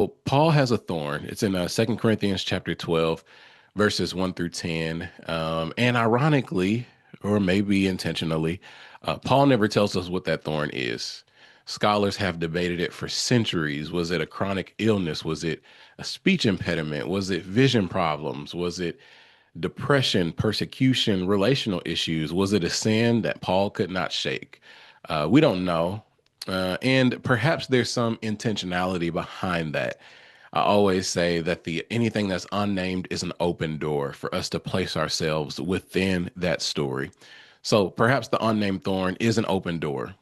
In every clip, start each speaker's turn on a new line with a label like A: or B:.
A: Well, Paul has a thorn. It's in 2 Corinthians chapter 12, verses 1 through 10. And ironically, or maybe intentionally, Paul never tells us what that thorn is. Scholars have debated it for centuries. Was it a chronic illness? Was it a speech impediment? Was it vision problems? Was it depression, persecution, relational issues? Was it a sin that Paul could not shake? We don't know. And perhaps there's some intentionality behind that. I always say that the anything that's unnamed is an open door for us to place ourselves within that story. So perhaps the unnamed thorn is an open door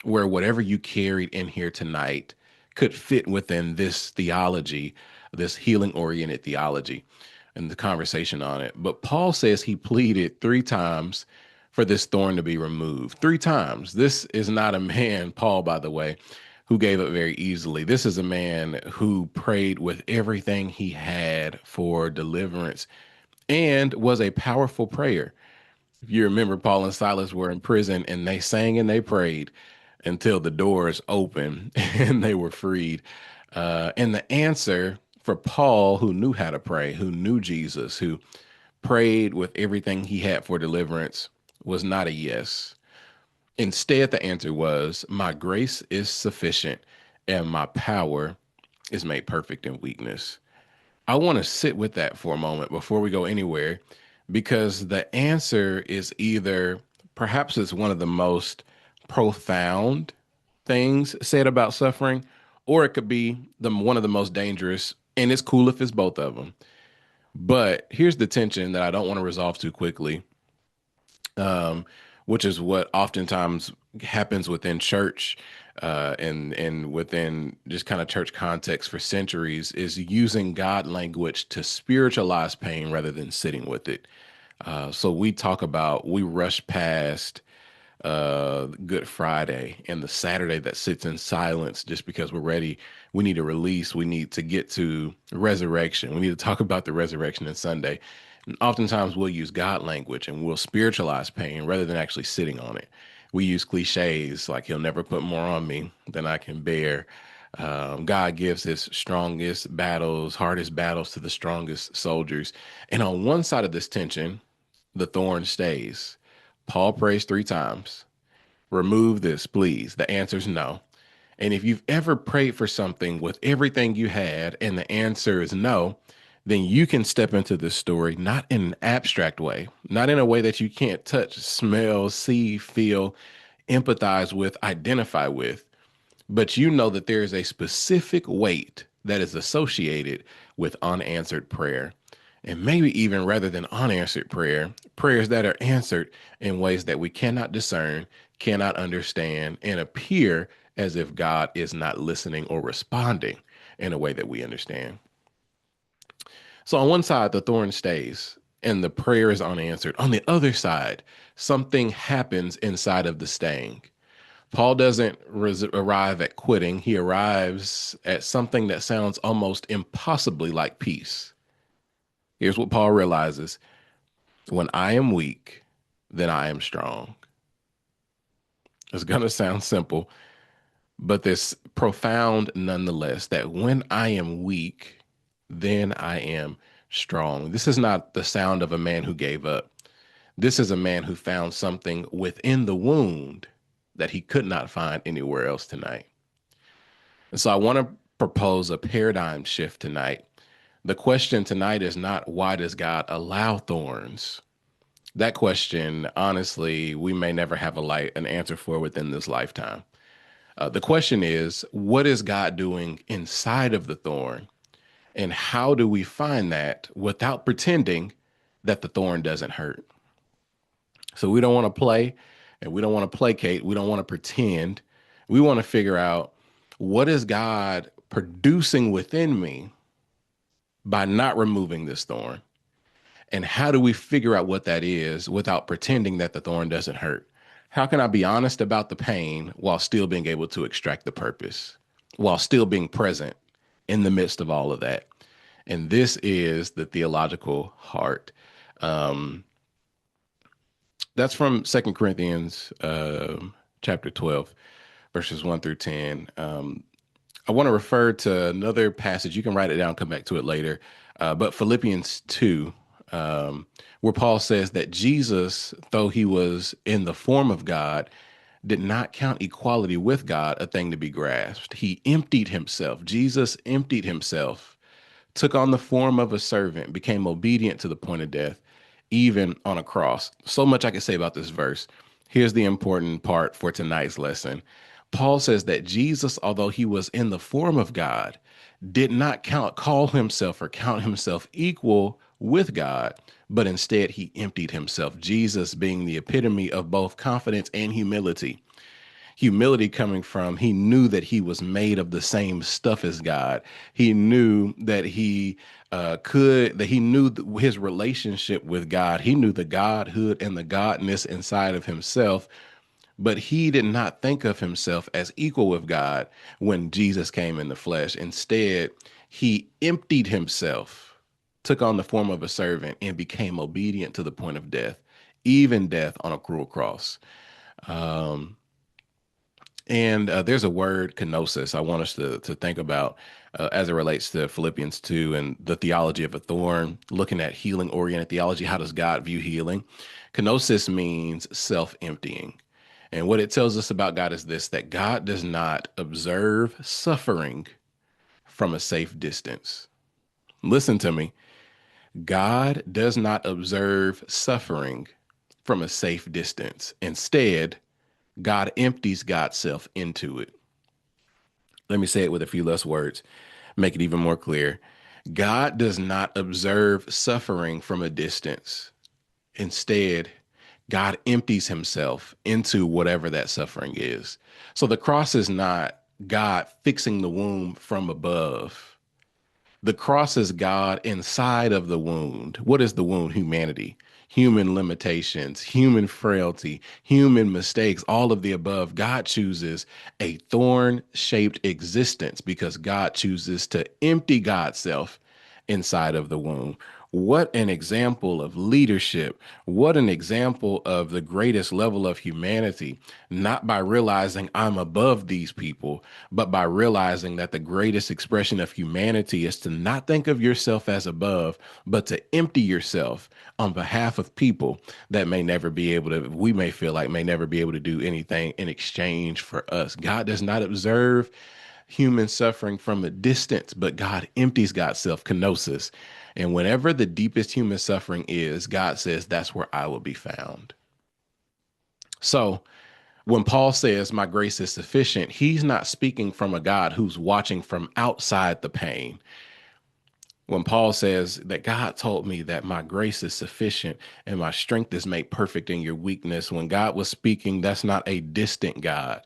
A: where whatever you carried in here tonight could fit within this theology, this healing oriented theology, and the conversation on it. But Paul says he pleaded three times for this thorn to be removed. Three times. This is not a man, Paul, by the way, who gave up very easily. This is a man who prayed with everything he had for deliverance and was a powerful prayer. If you remember, Paul and Silas were in prison and they sang and they prayed until the doors opened and they were freed. And the answer for Paul, who knew how to pray, who knew Jesus, who prayed with everything he had for deliverance, was not a yes. Instead, the answer was, my grace is sufficient and my power is made perfect in weakness. I want to sit with that for a moment before we go anywhere, because the answer is either perhaps it's one of the most profound things said about suffering, or it could be one of the most dangerous, and it's cool if it's both of them. But here's the tension that I don't want to resolve too quickly, which is what oftentimes happens within church, and within just kind of church context for centuries, is using God language to spiritualize pain rather than sitting with it. So we rush past Good Friday and the Saturday that sits in silence just because we're ready. We need a release. We need to get to resurrection. We need to talk about the resurrection on Sunday. And oftentimes we'll use God language and we'll spiritualize pain rather than actually sitting on it. We use cliches like he'll never put more on me than I can bear. God gives his strongest battles, hardest battles to the strongest soldiers. And on one side of this tension, the thorn stays. Paul prays three times. Remove this, please. The answer is no. And if you've ever prayed for something with everything you had and the answer is no, then you can step into this story not in an abstract way, not in a way that you can't touch, smell, see, feel, empathize with, identify with, but you know that there is a specific weight that is associated with unanswered prayer. And maybe even rather than unanswered prayer, prayers that are answered in ways that we cannot discern, cannot understand, and appear as if God is not listening or responding in a way that we understand. So on one side, the thorn stays and the prayer is unanswered. On the other side, something happens inside of the staying. Paul doesn't arrive at quitting. He arrives at something that sounds almost impossibly like peace. Here's what Paul realizes: when I am weak, then I am strong. It's going to sound simple, but this profound nonetheless, that when I am weak, then I am strong. This is not the sound of a man who gave up. This is a man who found something within the wound that he could not find anywhere else tonight. And so I want to propose a paradigm shift tonight. The question tonight is not, why does God allow thorns? That question, honestly, we may never have an answer for within this lifetime. The question is, what is God doing inside of the thorn? And how do we find that without pretending that the thorn doesn't hurt? So we don't want to play and we don't want to placate. We don't want to pretend. We want to figure out, what is God producing within me by not removing this thorn? And how do we figure out what that is without pretending that the thorn doesn't hurt? How can I be honest about the pain while still being able to extract the purpose, while still being present in the midst of all of that? And this is the theological heart. That's from 2 Corinthians chapter 12, verses 1 through 10. I want to refer to another passage. You can write it down, come back to it later. But Philippians 2, where Paul says that Jesus, though he was in the form of God, did not count equality with God a thing to be grasped. He emptied himself. Jesus emptied himself, took on the form of a servant, became obedient to the point of death, even on a cross. So much I can say about this verse. Here's the important part for tonight's lesson. Paul says that Jesus, although he was in the form of God, did not call himself or count himself equal with God, but instead he emptied himself. Jesus being the epitome of both confidence and humility. Humility coming from he knew that he was made of the same stuff as God. He knew that he knew his relationship with God. He knew the Godhood and the Godness inside of himself, but he did not think of himself as equal with God when Jesus came in the flesh. Instead, he emptied himself, took on the form of a servant, and became obedient to the point of death, even death on a cruel cross. Um, and there's a word, kenosis, I want us to think about as it relates to Philippians 2 and the theology of a thorn, looking at healing oriented theology. How does God view healing? Kenosis means self emptying. And what it tells us about God is this, that God does not observe suffering from a safe distance. Listen to me. God does not observe suffering from a safe distance. Instead, God empties God's self into it. Let me say it with a few less words, make it even more clear. God does not observe suffering from a distance. Instead, God empties himself into whatever that suffering is. So the cross is not God fixing the wound from above. The cross is God inside of the wound. What is the wound? Humanity, human limitations, human frailty, human mistakes, all of the above. God chooses a thorn shaped existence because God chooses to empty God's self inside of the womb. What an example of leadership. What an example of the greatest level of humanity, not by realizing I'm above these people, but by realizing that the greatest expression of humanity is to not think of yourself as above, but to empty yourself on behalf of people that may never be able to, we may feel like may never be able to do anything in exchange for us. God does not observe human suffering from a distance, but God empties God's self, kenosis. And whenever the deepest human suffering is, God says, that's where I will be found. So when Paul says, my grace is sufficient, he's not speaking from a God who's watching from outside the pain. When Paul says that God told me that my grace is sufficient and my strength is made perfect in your weakness, when God was speaking, that's not a distant God.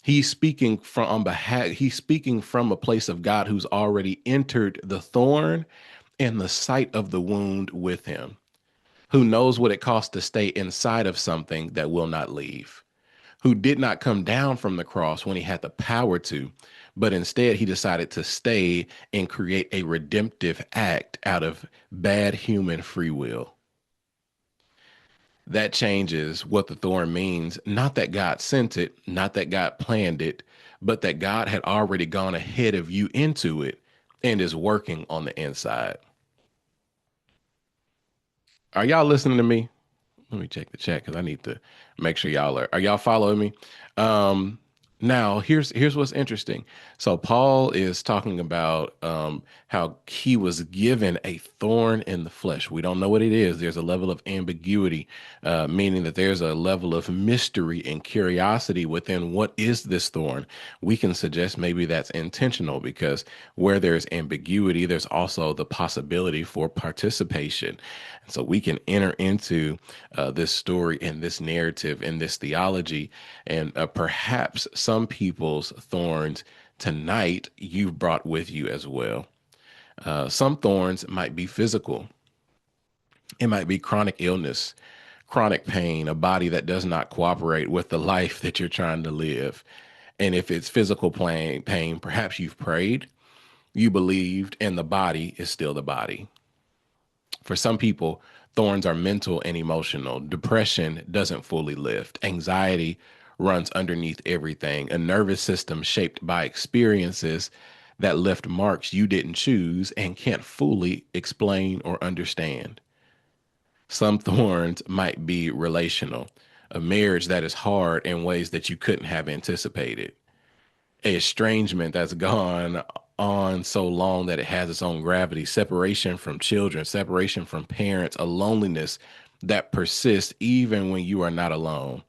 A: He's speaking from on behalf, he's speaking from a place of God who's already entered the thorn and the site of the wound with him, who knows what it costs to stay inside of something that will not leave, who did not come down from the cross when he had the power to, but instead he decided to stay and create a redemptive act out of bad human free will. That changes what the thorn means. Not that God sent it, not that God planned it, but that God had already gone ahead of you into it and is working on the inside. Are y'all listening to me? Let me check the chat because I need to make sure are y'all following me? Um, Now here's what's interesting. So Paul is talking about how he was given a thorn in the flesh. We don't know what it is. There's a level of ambiguity, meaning that there's a level of mystery and curiosity within what is this thorn. We can suggest maybe that's intentional because where there's ambiguity, there's also the possibility for participation. And so we can enter into this story and this narrative and this theology, and perhaps some people's thorns tonight you've brought with you as well. Some thorns might be physical. It might be chronic illness, chronic pain, a body that does not cooperate with the life that you're trying to live. And if it's physical pain, perhaps you've prayed, you believed, and the body is still the body. For some people, thorns are mental and emotional. Depression doesn't fully lift. Anxiety runs underneath everything, a nervous system shaped by experiences that left marks you didn't choose and can't fully explain or understand. Some thorns might be relational, a marriage that is hard in ways that you couldn't have anticipated, a estrangement that's gone on so long that it has its own gravity, separation from children, separation from parents, a loneliness that persists even when you are not alone.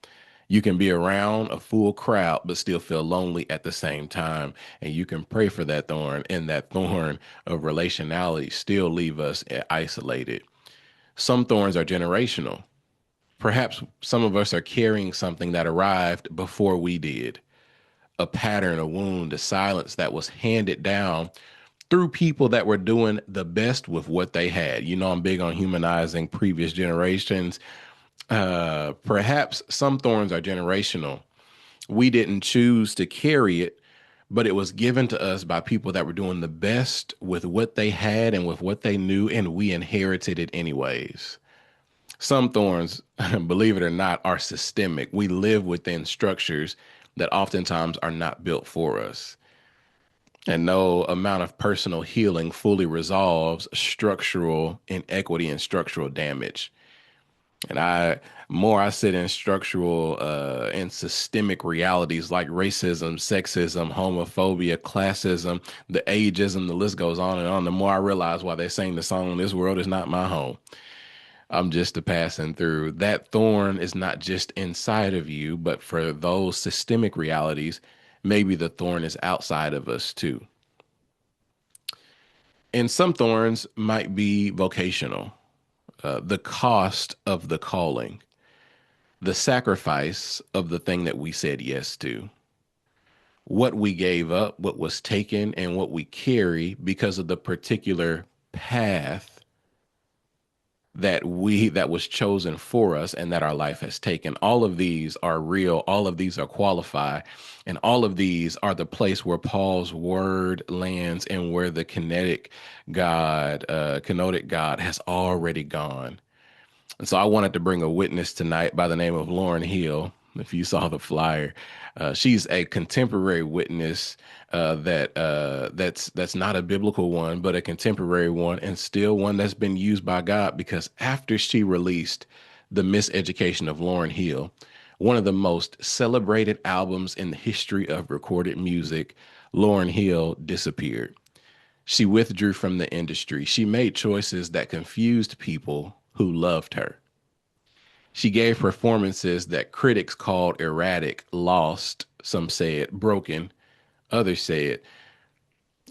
A: You can be around a full crowd but still feel lonely at the same time, and you can pray for that thorn, and that thorn of relationality still leave us isolated. Some thorns are generational. Perhaps some of us are carrying something that arrived before we did, a pattern, a wound, a silence that was handed down through people that were doing the best with what they had. You know, I'm big on humanizing previous generations. Perhaps some thorns are generational. We didn't choose to carry it, but it was given to us by people that were doing the best with what they had and with what they knew, and we inherited it anyways. Some thorns, believe it or not, are systemic. We live within structures that oftentimes are not built for us. And no amount of personal healing fully resolves structural inequity and structural damage. And I sit in structural and systemic realities like racism, sexism, homophobia, classism, the ageism, the list goes on and on. The more I realize why they sing the song, "This world is not my home." I'm just a passing through. That thorn is not just inside of you, but for those systemic realities, maybe the thorn is outside of us too. And some thorns might be vocational, the cost of the calling, the sacrifice of the thing that we said yes to, what we gave up, what was taken, and what we carry because of the particular path that was chosen for us and that our life has taken. All of these are real, all of these are qualified, and all of these are the place where Paul's word lands and where the kenotic God has already gone. And so I wanted to bring a witness tonight by the name of Lauryn Hill. If you saw the flyer, she's a contemporary witness that's not a biblical one, but a contemporary one, and still one that's been used by God. Because after she released the Miseducation of Lauryn Hill, one of the most celebrated albums in the history of recorded music, Lauryn Hill disappeared. She withdrew from the industry. She made choices that confused people who loved her. She gave performances that critics called erratic, lost, some said broken, others said.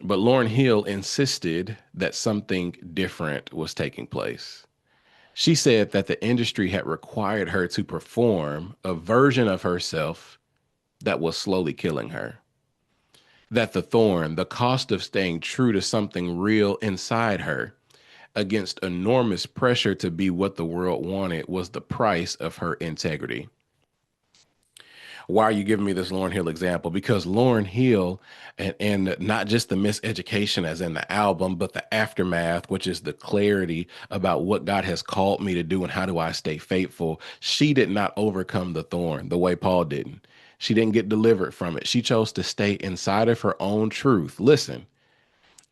A: But Lauryn Hill insisted that something different was taking place. She said that the industry had required her to perform a version of herself that was slowly killing her. That the thorn, the cost of staying true to something real inside her, against enormous pressure to be what the world wanted, was the price of her integrity. Why are you giving me this Lauryn Hill example? Because Lauryn Hill, and not just the miseducation as in the album, but the aftermath, which is the clarity about what God has called me to do and how do I stay faithful. She did not overcome the thorn the way Paul didn't. She didn't get delivered from it. She chose to stay inside of her own truth. Listen,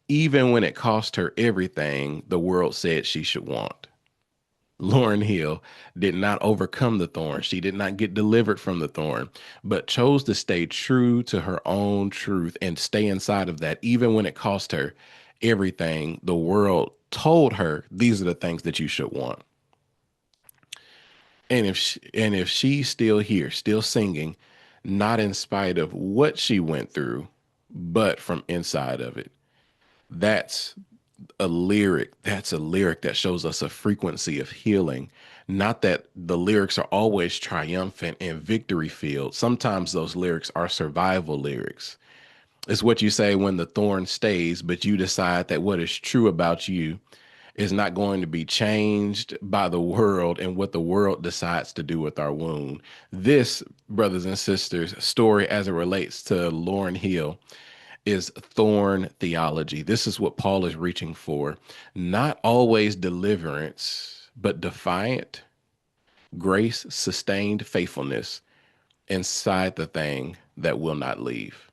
A: even when it cost her everything the world said she should want. Lauryn Hill did not overcome the thorn. She did not get delivered from the thorn, but chose to stay true to her own truth and stay inside of that, even when it cost her everything the world told her these are the things that you should want. And if she's still here, still singing, not in spite of what she went through, but from inside of it, that's that's a lyric that shows us a frequency of healing. Not that the lyrics are always triumphant and victory filled. Sometimes those lyrics are survival lyrics. It's what you say when the thorn stays, but you decide that what is true about you is not going to be changed by the world and what the world decides to do with our wound. This, brothers and sisters, story as it relates to Lauryn Hill is thorn theology. This is what Paul is reaching for. Not always deliverance, but defiant, grace, sustained faithfulness. inside the thing that will not leave.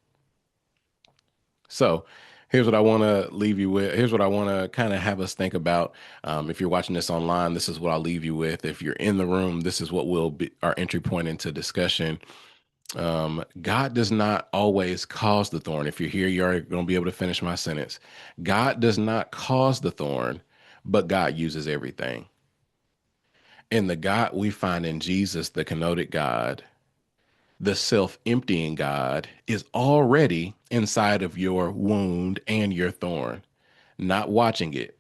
A: So here's what I want to leave you with. Here's what I want to kind of have us think about. If you're watching this online, this is what I'll leave you with. If you're in the room, this is what will be our entry point into discussion. God does not always cause the thorn. If you're here, you're going to be able to finish my sentence. God does not cause the thorn, but God uses everything. And the God we find in Jesus, the kenotic God, the self emptying God, is already inside of your wound and your thorn, not watching it,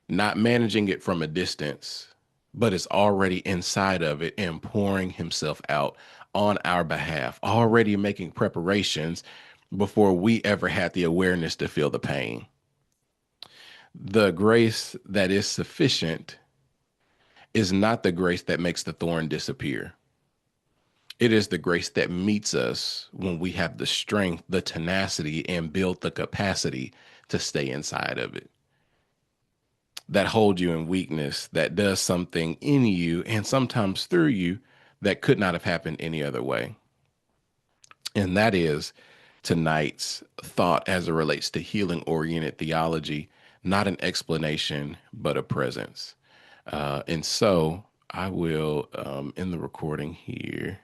A: not managing it from a distance, but it's already inside of it and pouring himself out on our behalf, already making preparations before we ever had the awareness to feel the pain. The grace that is sufficient is not the grace that makes the thorn disappear. It is the grace that meets us when we have the strength, the tenacity, and build the capacity to stay inside of it. That holds you in weakness, that does something in you and sometimes through you that could not have happened any other way. And that is tonight's thought as it relates to healing oriented theology, not an explanation, but a presence. And so I will end the recording here.